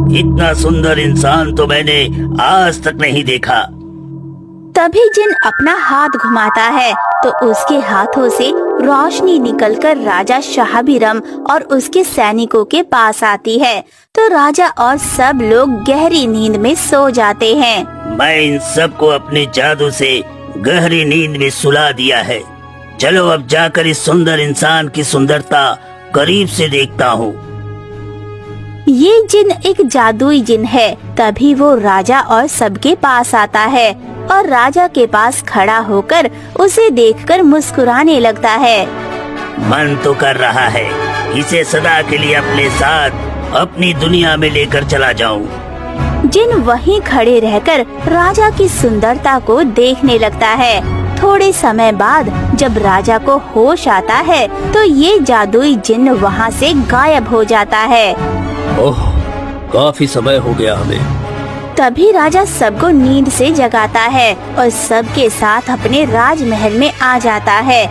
इतना सुंदर इंसान तो मैंने आज तक नहीं देखा। तभी जिन अपना हाथ घुमाता है तो उसके हाथों से रोशनी निकलकर राजा शाहबीरम और उसके सैनिकों के पास आती है। तो राजा और सब लोग गहरी नींद में सो जाते हैं। मैं इन सबको अपने जादू से गहरी नींद में सुला दिया है। चलो अब जाकर इस सुंदर इंसान की सुंदरता करीब से देखता हूँ। ये जिन एक जादुई जिन है। तभी वो राजा और सबके पास आता है और राजा के पास खड़ा होकर उसे देखकर मुस्कुराने लगता है। मन तो कर रहा है इसे सदा के लिए अपने साथ अपनी दुनिया में लेकर चला जाऊं। जिन वहीं खड़े रहकर राजा की सुंदरता को देखने लगता है। थोड़े समय बाद जब राजा को होश आता है तो ये जादुई जिन वहाँ से गायब हो जाता है। ओह, काफी समय हो गया हमें। तभी राजा सबको नींद से जगाता है और सबके साथ अपने राजमहल में आ जाता है।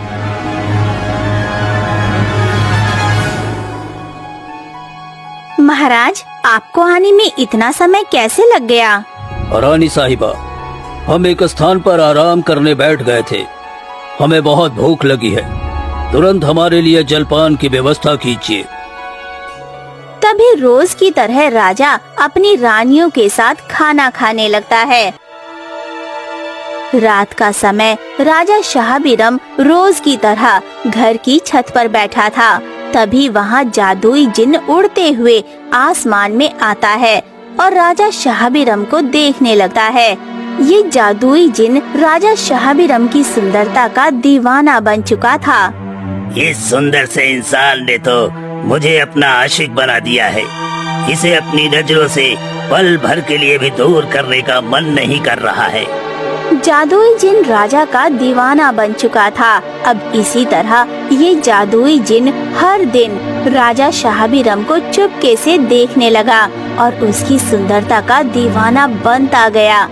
महाराज, आपको आने में इतना समय कैसे लग गया? रानी साहिबा, हम एक स्थान पर आराम करने बैठ गए थे। हमें बहुत भूख लगी है। तुरंत हमारे लिए जलपान की व्यवस्था कीजिए। तभी रोज की तरह राजा अपनी रानियों के साथ खाना खाने लगता है। रात का समय राजा शाहबीरम रोज की तरह घर की छत पर बैठा था। तभी वहाँ जादुई जिन उड़ते हुए आसमान में आता है और राजा शाहबीरम को देखने लगता है। ये जादुई जिन राजा शाहबीरम की सुंदरता का दीवाना बन चुका था। इस सुंदर से इंसान ने तो मुझे अपना आशिक बना दिया है। इसे अपनी नजरों से पल भर के लिए भी दूर करने का मन नहीं कर रहा है। जादुई जिन राजा का दीवाना बन चुका था। अब इसी तरह ये जादुई जिन हर दिन राजा शाहबीरम को चुपके से देखने लगा और उसकी सुंदरता का दीवाना बनता गया।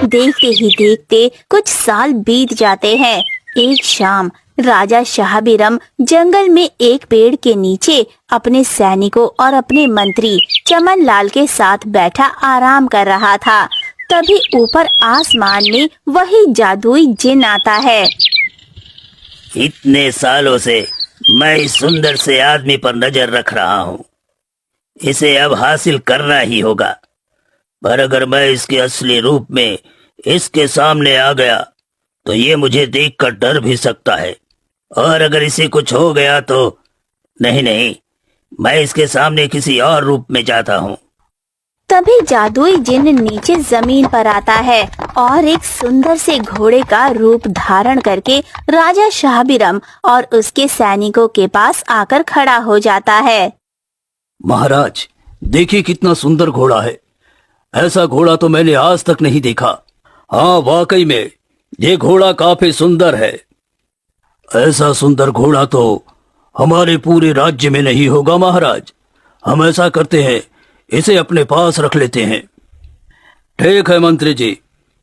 देखते ही देखते कुछ साल बीत जाते हैं। एक शाम राजा शाहबीरम जंगल में एक पेड़ के नीचे अपने सैनिकों और अपने मंत्री चमन लाल के साथ बैठा आराम कर रहा था। तभी ऊपर आसमान में वही जादुई जिन आता है। इतने सालों से मैं इस सुंदर से आदमी पर नजर रख रहा हूँ। इसे अब हासिल करना ही होगा। पर अगर मैं इसके असली रूप में इसके सामने आ गया तो ये मुझे देखकर डर भी सकता है। और अगर इसे कुछ हो गया तो नहीं, मैं इसके सामने किसी और रूप में जाता हूँ। तभी जादुई जिन नीचे जमीन पर आता है और एक सुंदर से घोड़े का रूप धारण करके राजा शाहबीरम और उसके सैनिकों के पास आकर खड़ा हो जाता है। महाराज, देखिए कितना सुंदर घोड़ा है। ऐसा घोड़ा तो मैंने आज तक नहीं देखा। हाँ, वाकई में ये घोड़ा काफी सुंदर है। ऐसा सुंदर घोड़ा तो हमारे पूरे राज्य में नहीं होगा महाराज। हम ऐसा करते हैं, इसे अपने पास रख लेते हैं। ठीक है मंत्री जी,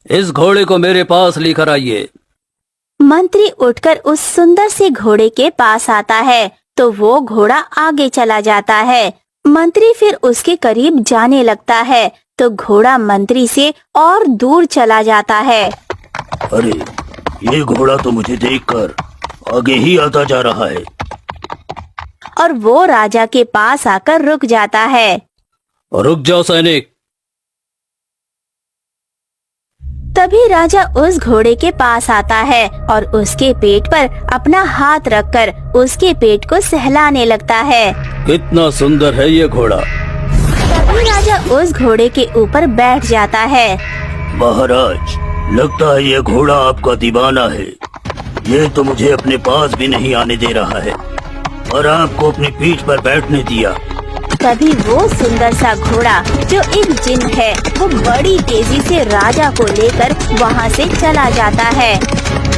इस घोड़े को मेरे पास लेकर आइए। मंत्री उठकर उस सुंदर से घोड़े के पास आता है तो वो घोड़ा आगे चला जाता है। मंत्री फिर उसके करीब जाने लगता है तो घोड़ा मंत्री से और दूर चला जाता है। अरे, ये घोड़ा तो मुझे देखकर आगे ही आता जा रहा है। और वो राजा के पास आकर रुक जाता है। रुक जाओ सैनिक। तभी राजा उस घोड़े के पास आता है और उसके पेट पर अपना हाथ रखकर उसके पेट को सहलाने लगता है। कितना सुंदर है ये घोड़ा। तभी राजा उस घोड़े के ऊपर बैठ जाता है। महाराज, लगता है ये घोड़ा आपका दीवाना है। ये तो मुझे अपने पास भी नहीं आने दे रहा है और आपको अपनी पीठ पर बैठने दिया। तभी वो सुंदर सा घोड़ा जो एक जिन है वो बड़ी तेजी से राजा को लेकर वहाँ से चला जाता है।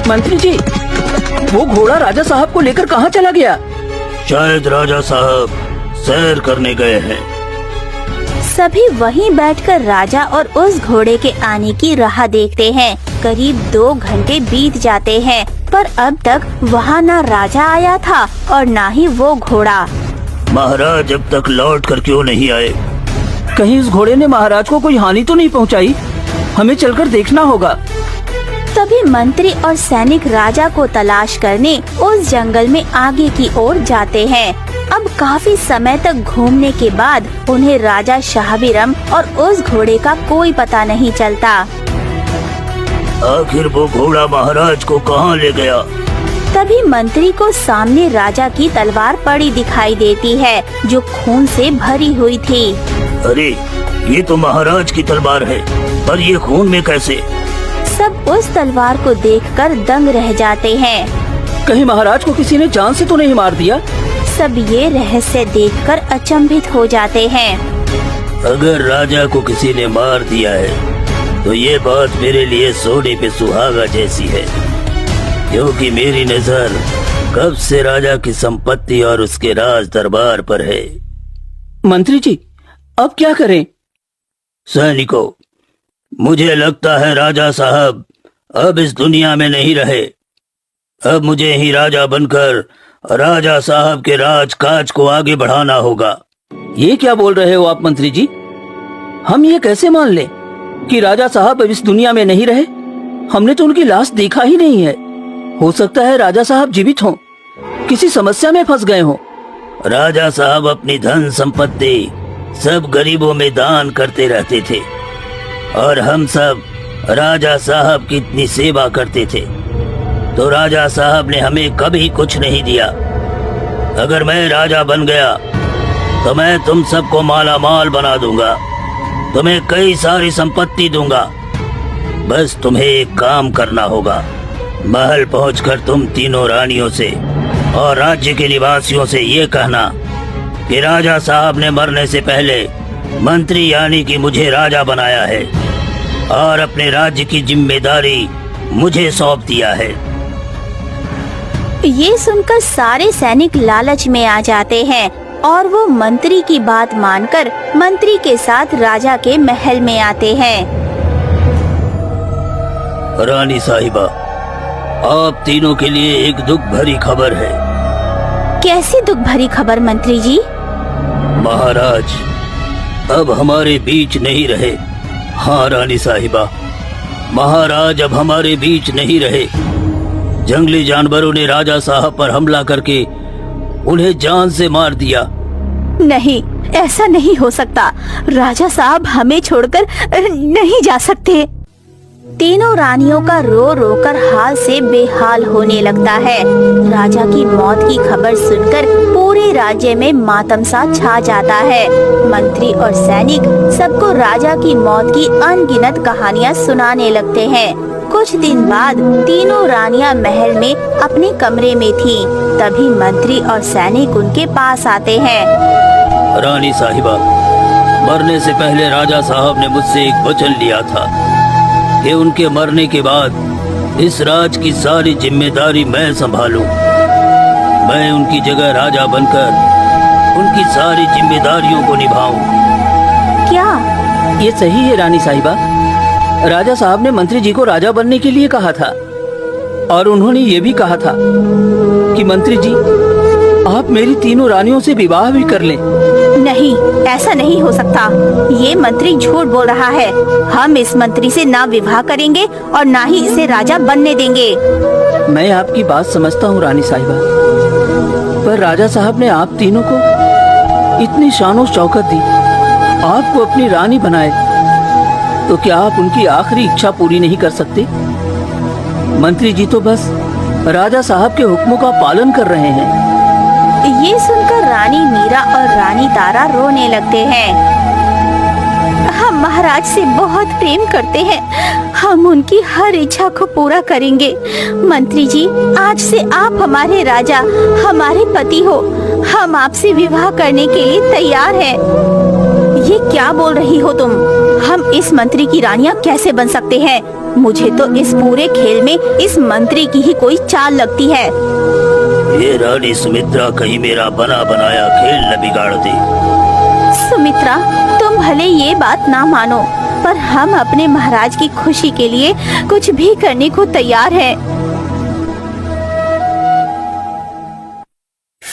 मंत्री जी, वो घोड़ा राजा साहब को लेकर कहाँ चला गया? शायद राजा साहब सैर करने गए हैं। सभी वहीं बैठकर राजा और उस घोड़े के आने की राह देखते हैं। करीब 2 घंटे बीत जाते हैं पर अब तक वहाँ ना राजा आया था और ना ही वो घोड़ा। महाराज अब तक लौट कर क्यों नहीं आए? कहीं इस घोड़े ने महाराज को कोई हानि तो नहीं पहुंचाई? हमें चलकर देखना होगा। तभी मंत्री और सैनिक राजा को तलाश करने उस जंगल में आगे की ओर जाते हैं। अब काफी समय तक घूमने के बाद उन्हें राजा शाहबीरम और उस घोड़े का कोई पता नहीं चलता। आखिर वो घोड़ा महाराज को कहाँ ले गया? तभी मंत्री को सामने राजा की तलवार पड़ी दिखाई देती है, जो खून से भरी हुई थी। अरे, ये तो महाराज की तलवार है, पर ये खून में कैसे? सब उस तलवार को देखकर दंग रह जाते हैं। कहीं महाराज को किसी ने जान से तो नहीं मार दिया? सब ये रहस्य देखकर अचंभित हो जाते हैं। अगर राजा को किसी ने मार दिया है तो ये बात मेरे लिए सोने पे सुहागा जैसी है, क्योंकि मेरी नजर कब से राजा की संपत्ति और उसके राज दरबार पर है। मंत्री जी, अब क्या करें? सैनिकों, मुझे लगता है राजा साहब अब इस दुनिया में नहीं रहे। अब मुझे ही राजा बनकर राजा साहब के राजकाज को आगे बढ़ाना होगा। ये क्या बोल रहे हो आप मंत्री जी? हम ये कैसे मान लें कि राजा साहब अब इस दुनिया में नहीं रहे? हमने तो उनकी लाश देखा ही नहीं है। हो सकता है राजा साहब जीवित हों, किसी समस्या में फंस गए हों। राजा साहब अपनी धन संपत्ति सब गरीबों में दान करते रहते थे और हम सब राजा साहब की इतनी सेवा करते थे, तो राजा साहब ने हमें कभी कुछ नहीं दिया। अगर मैं राजा बन गया तो मैं तुम सबको माला माल बना दूंगा, तुम्हें कई सारी संपत्ति दूंगा। बस तुम्हें एक काम करना होगा, महल पहुंचकर तुम तीनों रानियों से और राज्य के निवासियों से ये कहना कि राजा साहब ने मरने से पहले मंत्री यानी कि मुझे राजा बनाया है और अपने राज्य की जिम्मेदारी मुझे सौंप दिया है। ये सुनकर सारे सैनिक लालच में आ जाते हैं और वो मंत्री की बात मानकर मंत्री के साथ राजा के महल में आते हैं। रानी साहिबा, आप तीनों के लिए एक दुख भरी खबर है। कैसी दुख भरी खबर मंत्री जी? महाराज अब हमारे बीच नहीं रहे। हाँ रानी साहिबा, महाराज अब हमारे बीच नहीं रहे। जंगली जानवरों ने राजा साहब पर हमला करके उन्हें जान से मार दिया। नहीं, ऐसा नहीं हो सकता। राजा साहब हमें छोड़कर नहीं जा सकते। तीनों रानियों का रो रो कर हाल से बेहाल होने लगता है। राजा की मौत की खबर सुनकर पूरे राज्य में मातम सा छा जाता है। मंत्री और सैनिक सबको राजा की मौत की अनगिनत कहानियां सुनाने लगते हैं। कुछ दिन बाद तीनों रानियां महल में अपने कमरे में थीं। तभी मंत्री और सैनिक उनके पास आते हैं। रानी साहिबा, मरने से पहले राजा साहब ने मुझसे एक वचन लिया था कि उनके मरने के बाद इस राज की सारी जिम्मेदारी मैं संभालूं। मैं उनकी जगह राजा बनकर उनकी सारी जिम्मेदारियों को निभाऊं। क्या ये सही है रानी साहिबा? राजा साहब ने मंत्री जी को राजा बनने के लिए कहा था और उन्होंने ये भी कहा था कि मंत्री जी आप मेरी तीनों रानियों से विवाह भी कर लें। नहीं, ऐसा नहीं हो सकता। ये मंत्री झूठ बोल रहा है। हम इस मंत्री से ना विवाह करेंगे और ना ही इसे राजा बनने देंगे। मैं आपकी बात समझता हूँ रानी साहिबा, पर राजा साहब ने आप तीनों को इतनी शानो शौकत दी, आपको अपनी रानी बनाए, तो क्या आप उनकी आखिरी इच्छा पूरी नहीं कर सकते? मंत्री जी तो बस राजा साहब के हुक्मों का पालन कर रहे हैं। ये सुनकर रानी मीरा और रानी तारा रोने लगते हैं। हम महाराज से बहुत प्रेम करते हैं, हम उनकी हर इच्छा को पूरा करेंगे। मंत्री जी, आज से आप हमारे राजा, हमारे पति हो। हम आपसे विवाह करने के लिए तैयार हैं। ये क्या बोल रही हो तुम? हम इस मंत्री की रानियां कैसे बन सकते हैं? मुझे तो इस पूरे खेल में इस मंत्री की ही कोई चाल लगती है। ये रानी सुमित्रा कहीं मेरा बना बनाया खेल न बिगाड़ दे। सुमित्रा, तुम भले ये बात ना मानो, पर हम अपने महाराज की खुशी के लिए कुछ भी करने को तैयार हैं।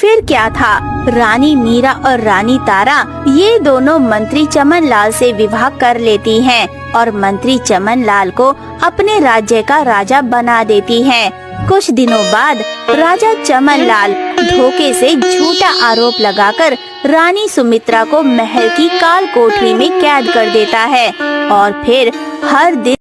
फिर क्या था, रानी मीरा और रानी तारा ये दोनों मंत्री चमन लाल से विवाह कर लेती हैं और मंत्री चमन लाल को अपने राज्य का राजा बना देती हैं। कुछ दिनों बाद राजा चमन लाल धोखे से झूठा आरोप लगाकर रानी सुमित्रा को महल की काल कोठरी में कैद कर देता है और फिर हर दिन